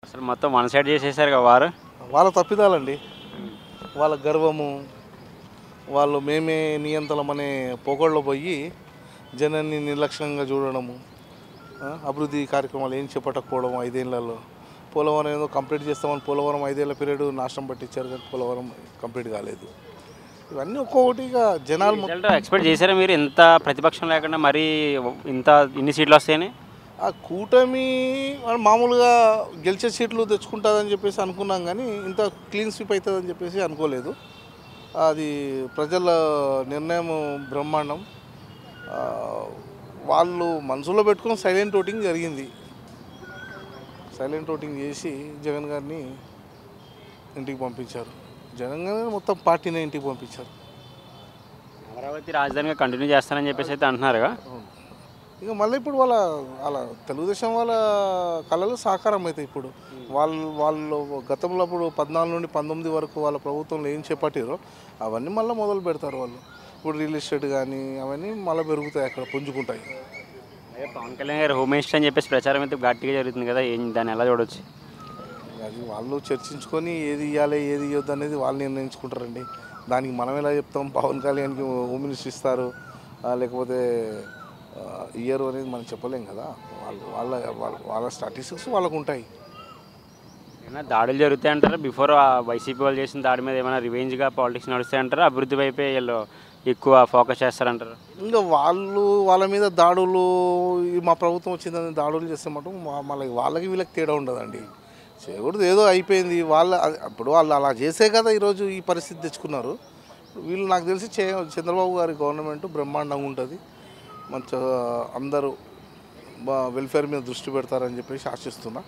అసలు మొత్తం one side చేసేసారు వారు. వాళ్ళ తప్పిదాలండి, వాళ్ళ గర్వము, వాళ్ళు మేమే నియంతలమనే పోగొళ్ళలో పోయి జనాన్ని నిర్లక్ష్యంగా చూడడము, అభివృద్ధి కార్యక్రమాలు ఏం చేపట్టకపోవడం 5 ఏళ్లలో. పోలవరం ఏదో కంప్లీట్ చేస్తామని పోలవరం 5 ఏళ్ల పీరియడ్ నాశనం పట్టించారు, కానీ పోలవరం కంప్లీట్ కాలేదు. ఇవన్నీ ఒక్కొక్కటిగా జనాలు రిజల్ట్ ఎక్స్పెక్ట్ చేశారా మీరు? ఇంత ప్రతిపక్షం లేకుండా మరీ ఇన్ని సీట్లు వస్తాయని? ఆ కూటమి మామూలుగా గెలిచే సీట్లు తెచ్చుకుంటుందని చెప్పేసి అనుకున్నాం, కానీ ఇంత క్లీన్ స్వీప్ అవుతుందని చెప్పేసి అనుకోలేదు. అది ప్రజల నిర్ణయం బ్రహ్మాండం. వాళ్ళు మనసులో పెట్టుకుని సైలెంట్ ఓటింగ్ జరిగింది. సైలెంట్ ఓటింగ్ చేసి జగన్ గారిని ఇంటికి పంపించారు. జగన్ గారిని మొత్తం పార్టీని ఇంటికి పంపించారు. అమరావతి రాజధానిగా కంటిన్యూ చేస్తానని చెప్పేసి అయితే అంటున్నారుగా. ఇక మళ్ళీ ఇప్పుడు వాళ్ళ తెలుగుదేశం వాళ్ళ కళలు సాకారం అవుతాయి. ఇప్పుడు వాళ్ళు గతంలో అప్పుడు 14 నుండి 19 వరకు వాళ్ళ ప్రభుత్వంలో ఏం చేపట్టారో అవన్నీ మళ్ళీ మొదలు పెడతారు వాళ్ళు. ఇప్పుడు రియల్ ఎస్టేట్ కానీ అవన్నీ మళ్ళీ పెరుగుతాయి, అక్కడ పుంజుకుంటాయి. అదే పవన్ కళ్యాణ్ గారు హోమ్ మినిస్టర్ అని చెప్పేసి ప్రచారం అయితే గట్టిగా జరుగుతుంది కదా, దాన్ని ఎలా చూడొచ్చు? అది వాళ్ళు చర్చించుకొని ఏది ఇవ్వాలి ఏది ఇవ్వద్దు అనేది వాళ్ళు నిర్ణయించుకుంటారండి. దానికి మనం ఎలా చెప్తాం? పవన్ కళ్యాణ్కి హోమ్ మినిస్టర్ ఇస్తారు లేకపోతే ఇయర్ అనేది మనం చెప్పలేం కదా. వాళ్ళ స్టాటిస్టిక్స్ వాళ్ళకు ఉంటాయి. ఏమైనా దాడులు జరుగుతాయి అంటారా? బిఫోర్ వైసీపీ వాళ్ళు చేసిన దాడి మీద ఏమైనా రివెంజ్గా పాలిటిక్స్ నడుస్తాయంటారా? అభివృద్ధి వైపే వీళ్ళు ఎక్కువ ఫోకస్ చేస్తారంటారు? ఇంకా వాళ్ళ మీద దాడులు, మా ప్రభుత్వం వచ్చిందని దాడులు చేస్తే మటు మళ్ళీ వాళ్ళకి వీళ్ళకి తేడా ఉండదండి. చేయకూడదు, ఏదో అయిపోయింది. ఇప్పుడు వాళ్ళు అలా చేసే కదా ఈరోజు ఈ పరిస్థితి తెచ్చుకున్నారు. వీళ్ళు నాకు తెలిసి చంద్రబాబు గారి గవర్నమెంట్ బ్రహ్మాండంగా ఉంటుంది. మంచిగా అందరూ వెల్ఫేర్ మీద దృష్టి పెడతారని చెప్పేసి ఆశిస్తున్నా.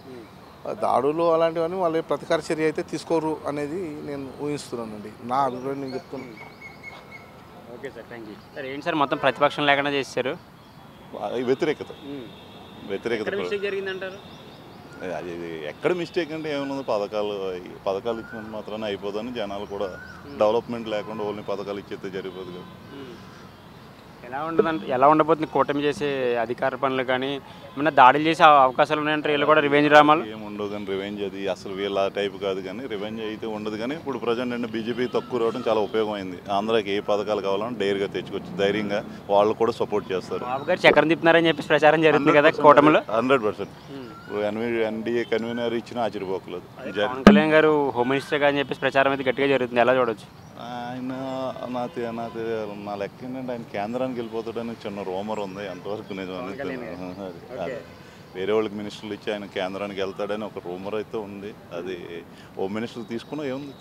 దాడులు అలాంటివన్నీ వాళ్ళే ప్రతీకార చర్య అయితే తీసుకోరు అనేది నేను ఊహిస్తున్నానండి. నా అభిప్రాయం నేను చెప్తున్నాను. Okay sir, thank you sir. ఏంటి సార్ మొత్తం ప్రతిపక్షం లేకుండా చేశారు? వ్యతిరేకత మిస్టేక్ జరిగిందంటారు? అది ఎక్కడ మిస్టేక్ అంటే ఏమన్నది, పథకాలు ఇచ్చినంత మాత్రాన అయిపోదని జనాలు కూడా డెవలప్మెంట్ లేకుండా ఓన్లీ పథకాలు ఇచ్చేస్తే జరిగిపోదు కదా. ఎలా ఉండబోతుంది కూటమి చేసే అధికార పనులు? కానీ ఏమన్నా దాడులు చేసే అవకాశాలు ఉన్నాయంటే వీళ్ళు కూడా రివెంజ్ డ్రామాలు ఏముండవు. కానీ రివెంజ్ అది అసలు వీళ్ళ టైప్ కాదు, కానీ రివెంజ్ అయితే ఉండదు. కానీ ఇప్పుడు ప్రజెంట్ అంటే బీజేపీ తక్కువ రావడం చాలా ఉపయోగమైంది. ఆంధ్రాకి ఏ పథకాలు కావాలని డైరీగా తెచ్చుకోవచ్చు, ధైర్యంగా వాళ్ళు కూడా సపోర్ట్ చేస్తారు. బాబు గారు చక్రం తిప్పుతున్నారని చెప్పేసి ప్రచారం జరుగుతుంది కదా కూటమిలో. 100%. ఇప్పుడు ఎన్డీఏ కన్వీనర్ ఇచ్చినా ఆశ్చర్యపోకలేదు. పవన్ కళ్యాణ్ గారు హోమ్ మినిస్టర్ అని చెప్పేసి ప్రచారం అయితే గట్టిగా జరుగుతుంది, ఎలా చూడొచ్చు? ఆయన నా లెక్క ఏంటంటే ఆయన కేంద్రానికి వెళ్ళిపోతాడని చిన్న రూమర్ ఉంది. ఎంతవరకు నిజం వేరే వాళ్ళకి మినిస్టర్లు ఇచ్చి ఆయన కేంద్రానికి వెళ్తాడని ఒక రూమర్ అయితే ఉంది. అది హోమ్ మినిస్టర్ తీసుకున్నా ఏముంది,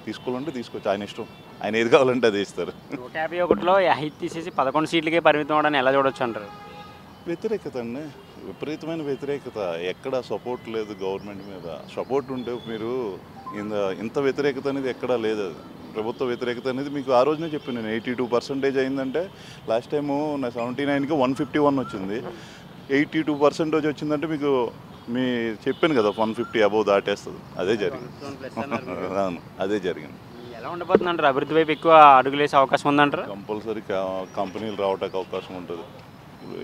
తీసుకోవాలంటే తీసుకోవచ్చు, ఆయన ఇష్టం. ఆయన ఏది కావాలంటే అది ఇస్తారు. 151లో 5 తీసేసి 11 సీట్లకే పరిమితం అవడానికి ఎలా చూడొచ్చు అంటారు? వ్యతిరేకత అండి, విపరీతమైన వ్యతిరేకత. ఎక్కడ సపోర్ట్ లేదు గవర్నమెంట్ మీద. సపోర్ట్ ఉంటే మీరు ఇంత వ్యతిరేకత అనేది ఎక్కడా లేదు. ప్రభుత్వ వ్యతిరేకత అనేది మీకు ఆ రోజునే చెప్పాను నేను. 82% అయిందంటే లాస్ట్ టైము 79కి 151 వచ్చింది. 82% వచ్చిందంటే మీకు చెప్పాను కదా 150 అబోవ్ దాటేస్తుంది. అదే జరిగింది. అవును, అదే జరిగింది. ఎలా ఉండబోతుంది అంటారు? అభివృద్ధి వైపు ఎక్కువ అడుగులు వేసే అవకాశం ఉందంటారు? కంపల్సరీ కంపెనీలు రావడానికి అవకాశం ఉంటుంది.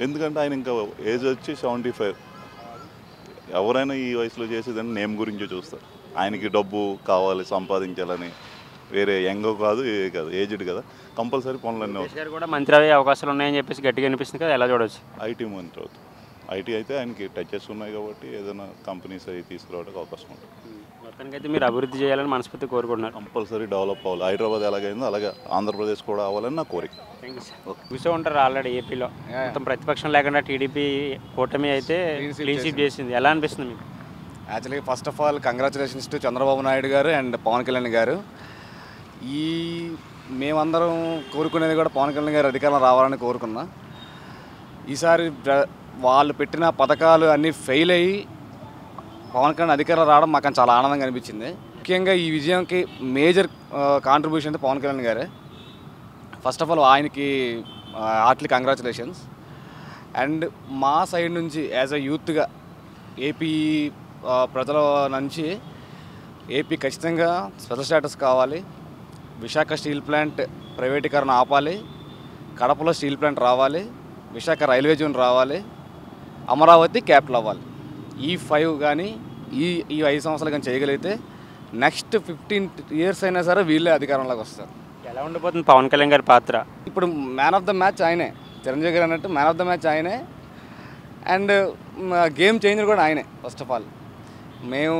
ఎందుకంటే ఆయన ఇంకా ఏజ్ వచ్చి 75. ఎవరైనా ఈ వయసులో చేసేదని నేమ్ గురించి చూస్తారు. ఆయనకి డబ్బు కావాలి, సంపాదించాలని. వేరే యంగ్ కాదు, ఏజ్డ్ కదా, కంపల్సరీ పనులన్నీ వస్తాయి. కూడా మంత్రి అయ్యే అవకాశాలు ఉన్నాయని చెప్పేసి గట్టిగా అనిపిస్తుంది కదా, ఎలా చూడవచ్చు? ఐటీ మంత్రి అవుతుంది. ఐటీ అయితే ఆయనకి టచెస్ ఉన్నాయి కాబట్టి ఏదైనా కంపెనీస్ అవి తీసుకురావడానికి అవకాశం ఉంటుంది. మొత్తానికి అయితే మీరు అభివృద్ధి చేయాలని మనస్ఫూర్తి కోరుకుంటున్నారు. కంపల్సరీ డెవలప్ అవ్వాలి. హైదరాబాద్ ఎలాగైందో అలాగే ఆంధ్రప్రదేశ్ కూడా అవ్వాలని నా కోరిక. Thank you sir. చూసే ఉంటారు ఆల్రెడీ ఏపీలో మొత్తం ప్రతిపక్షం లేకుండా టీడీపీ కూటమి అయితే క్లీన్ స్వీప్ చేసింది, ఎలా అనిపిస్తుంది మీకు? Actually first of all congratulations to Chandrababu Naidu గారు అండ్ పవన్ కళ్యాణ్ గారు. మేమందరం కోరుకునేది కూడా పవన్ కళ్యాణ్ గారు అధికారంలో రావాలని కోరుకున్నా. ఈసారి వాళ్ళు పెట్టిన పథకాలు అన్నీ ఫెయిల్ అయ్యి పవన్ కళ్యాణ్ అధికారంలో రావడం మాకు చాలా ఆనందంగా అనిపించింది. ముఖ్యంగా ఈ విజయంకి మేజర్ కాంట్రిబ్యూషన్ అయితే పవన్ కళ్యాణ్ గారే. ఫస్ట్ ఆఫ్ ఆల్ ఆయనకి హార్ట్లీ కంగ్రాచులేషన్స్. అండ్ మా సైడ్ నుంచి యాజ్ అ యూత్గా ఏపీ ప్రజల నుంచి ఏపీ ఖచ్చితంగా స్పెషల్ స్టేటస్ కావాలి. విశాఖ స్టీల్ ప్లాంట్ ప్రైవేటీకరణ ఆపాలి. కడపలో స్టీల్ ప్లాంట్ రావాలి. విశాఖ రైల్వే జోన్ రావాలి. అమరావతి క్యాపిటల్ అవ్వాలి. ఈ 5 కానీ ఈ ఈ 5 సంవత్సరాలు కానీ చేయగలిగితే నెక్స్ట్ 15 years అయినా సరే వీళ్ళే అధికారంలోకి వస్తారు. ఎలా ఉండిపోతుంది పవన్ కళ్యాణ్ గారి పాత్ర? ఇప్పుడు మ్యాన్ ఆఫ్ ద మ్యాచ్ ఆయనే, చిరంజీవి గారు అన్నట్టు మ్యాన్ ఆఫ్ ద మ్యాచ్ ఆయనే, అండ్ గేమ్ చేంజర్ కూడా ఆయనే. ఫస్ట్ ఆఫ్ ఆల్ మేము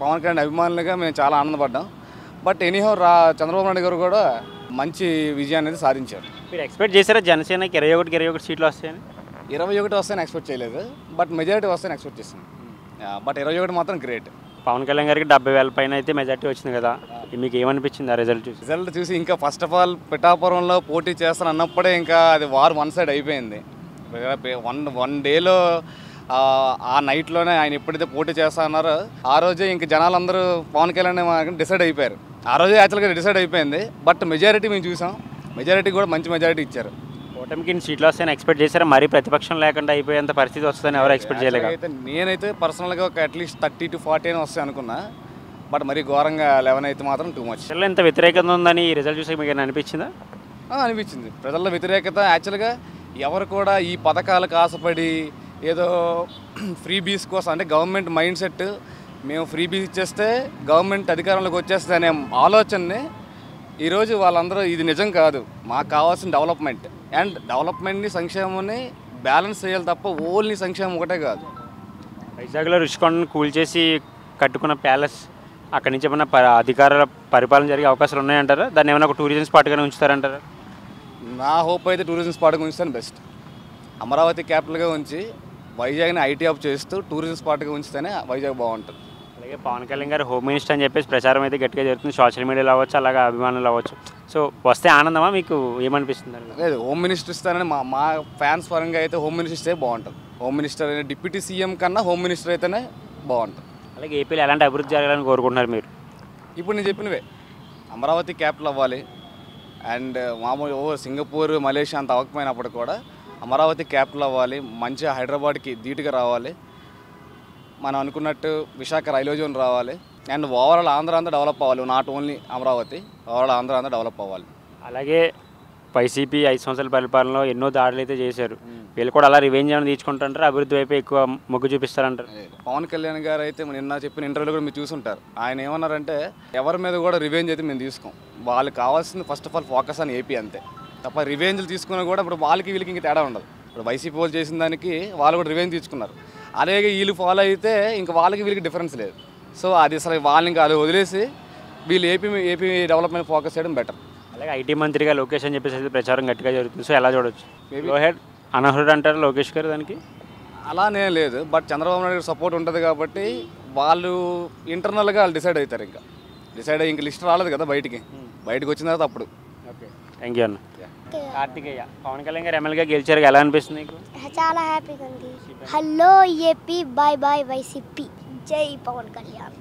పవన్ కళ్యాణ్ అభిమానులుగా మేము చాలా ఆనందపడ్డాం. బట్ ఎనీహౌ చంద్రబాబు నాయుడు గారు కూడా మంచి విజయాన్ని అనేది సాధించారు. మీరు ఎక్స్పెక్ట్ చేశారా జనసేనకి 21 సీట్లు వస్తాయని? 21 వస్తాయని ఎక్స్పెక్ట్ చేయలేదు, బట్ మెజారిటీ వస్తాయని ఎక్స్పెక్ట్ చేశాను. బట్ 21 మాత్రం గ్రేట్. పవన్ కళ్యాణ్ గారికి 70,000 పైన అయితే మెజార్టీ వచ్చింది కదా, మీకు ఏమనిపించింది ఆ రిజల్ట్ చూసి? రిజల్ట్ చూసి ఇంకా ఫస్ట్ ఆఫ్ ఆల్ పిఠాపురంలో పోటీ చేస్తాను అన్నప్పుడే ఇంకా అది వార్ వన్ సైడ్ అయిపోయింది. వన్ డేలో ఆ నైట్లోనే ఆయన ఎప్పుడైతే పోటీ చేస్తా అన్నారో ఆ రోజే ఇంక జనాలందరూ పవన్ కళ్యాణ్ డిసైడ్ అయిపోయారు. ఆ రోజే యాక్చువల్గా డిసైడ్ అయిపోయింది. బట్ మెజారిటీ మేము చూసాం, మెజారిటీ కూడా మంచి మెజారిటీ ఇచ్చారు. ఓటమికి సీట్లు వస్తాయని ఎక్స్పెక్ట్ చేశారా? మరీ ప్రతిపక్షం లేకుండా అయిపోయేంత పరిస్థితి వస్తుందని ఎవరు ఎక్స్పెక్ట్ చేయలేదు. అయితే నేనైతే పర్సనల్గా ఒక అట్లీస్ట్ 30 to 40 అని వస్తాయి అనుకున్నా. బట్ మరీ ఘోరంగా 11 అయితే మాత్రం టూ మచ్. ప్రజల్లో ఇంత వ్యతిరేకత ఉందని ఈ రిజల్ట్ చూసి మీకు అనిపించిందా? అనిపించింది. ప్రజల్లో వ్యతిరేకత యాక్చువల్గా ఎవరు కూడా ఈ పథకాలకు ఆశపడి ఏదో ఫ్రీ బీస్ కోసం, అంటే గవర్నమెంట్ మైండ్ సెట్ మేము ఫ్రీ బీస్ ఇచ్చేస్తే గవర్నమెంట్ అధికారంలోకి వచ్చేస్తుంది అనే ఆలోచనని ఈరోజు వాళ్ళందరూ ఇది నిజం కాదు, మాకు కావాల్సిన డెవలప్మెంట్ అండ్ డెవలప్మెంట్ని సంక్షేమాన్ని బ్యాలెన్స్ చేయాలి తప్ప ఓన్లీ సంక్షేమం ఒకటే కాదు. వైజాగ్లో రుషికొండను కూల్చేసి కట్టుకున్న ప్యాలెస్ అక్కడి నుంచి ఏమైనా అధికార పరిపాలన జరిగే అవకాశాలు ఉన్నాయంటారా? దాన్ని ఏమైనా ఒక టూరిజం స్పాట్గానే ఉంచుతారంటారా? నా హోప్ అయితే టూరిజం స్పాట్గా ఉంచుతాను బెస్ట్. అమరావతి క్యాపిటల్గా ఉంచి వైజాగ్ని ఐటీ హబ్ చేస్తూ టూరిజం స్పాట్గా ఉంచితేనే వైజాగ్ బాగుంటుంది. అలాగే పవన్ కళ్యాణ్ గారు హోమ్ మినిస్టర్ అని చెప్పేసి ప్రచారం అయితే గట్టిగా జరుగుతుంది, సోషల్ మీడియాలో అవ్వచ్చు, అలాగే అభిమానులు అవ్వచ్చు. సో వస్తే ఆనందమా, మీకు ఏమనిపిస్తుంది? లేదు, హోమ్ మినిస్టర్ ఇస్తానని మా ఫ్యాన్స్ పరంగా అయితే హోమ్ మినిస్టర్ ఇస్తే బాగుంటుంది. హోమ్ మినిస్టర్ అయినా డిప్యూటీ సీఎం కన్నా హోమ్ మినిస్టర్ అయితేనే బాగుంటుంది. అలాగే ఏపీలో ఎలాంటి అభివృద్ధి జరగాలని కోరుకుంటున్నారు మీరు? ఇప్పుడు నేను చెప్పినవే, అమరావతి క్యాపిటల్ అవ్వాలి అండ్ మామూలు సింగపూర్ మలేషియా అంత అవ్వకపోయినప్పుడు కూడా అమరావతి క్యాపిటల్ అవ్వాలి, మంచిగా హైదరాబాద్కి ధీటుగా రావాలి, మనం అనుకున్నట్టు విశాఖ రైల్వే జోన్ రావాలి అండ్ ఓవరాల్ ఆంధ్ర అంతా డెవలప్ అవ్వాలి. Not only Amaravati, overall Andhra అంతా డెవలప్ అవ్వాలి. అలాగే వైసీపీ 5 సంవత్సరాల పరిపాలనలో ఎన్నో దాడులు అయితే చేశారు, వీళ్ళు కూడా అలా రివెంజ్ ఏమైనా తీసుకుంటారంటారు, అభివృద్ధి వైపు ఎక్కువ మొగ్గు చూపిస్తారంటారు? పవన్ కళ్యాణ్ గారు అయితే నిన్న చెప్పిన ఇంటర్వ్యూలో కూడా మీరు చూసుంటారు. ఆయన ఏమన్నారంటే ఎవరి మీద కూడా రివెంజ్ అయితే మేము తీసుకోం, వాళ్ళకి కావాల్సింది ఫస్ట్ ఆఫ్ ఆల్ ఫోకస్ అని ఏపీ అంతే తప్ప రివెంజ్లు తీసుకున్నా కూడా ఇప్పుడు వాళ్ళకి వీళ్ళకి ఇంక తేడా ఉండదు. ఇప్పుడు వైసీపీ వాళ్ళు చేసిన దానికి వాళ్ళు కూడా రివెంజ్ తీసుకున్నారు, అలాగే వీళ్ళు ఫాలో అయితే ఇంకా వాళ్ళకి వీళ్ళకి డిఫరెన్స్ లేదు. సో అది అసలు వాళ్ళని ఇంకా అది వదిలేసి వీళ్ళు ఏపీ డెవలప్మెంట్ ఫోకస్ చేయడం బెటర్. అలాగే ఐటీ మంత్రిగా లోకేష్ అని చెప్పేసి ప్రచారం గట్టిగా జరుగుతుంది, సో ఎలా చూడొచ్చు? లోహెడ్ అనర్హుడు అంటారు లోకేష్ గారు దానికి? అలానే లేదు, బట్ చంద్రబాబు నాయుడు సపోర్ట్ ఉంటుంది కాబట్టి వాళ్ళు ఇంటర్నల్గా వాళ్ళు డిసైడ్ అవుతారు. ఇంకా డిసైడ్ అయ్యి ఇంక లిస్ట్ రాలేదు కదా బయటికి వచ్చిన తర్వాత అప్పుడు. ఓకే, థ్యాంక్ యూ అన్న. కార్తికేయ, పవన్ కళ్యాణ్ గారు ఎమ్మెల్యేగా గెలిచారు, ఎలా అనిపిస్తుంది నీకు? చాలా హ్యాపీగా ఉంది. Hello AP, bye bye YCP, జై పవన్ కళ్యాణ్.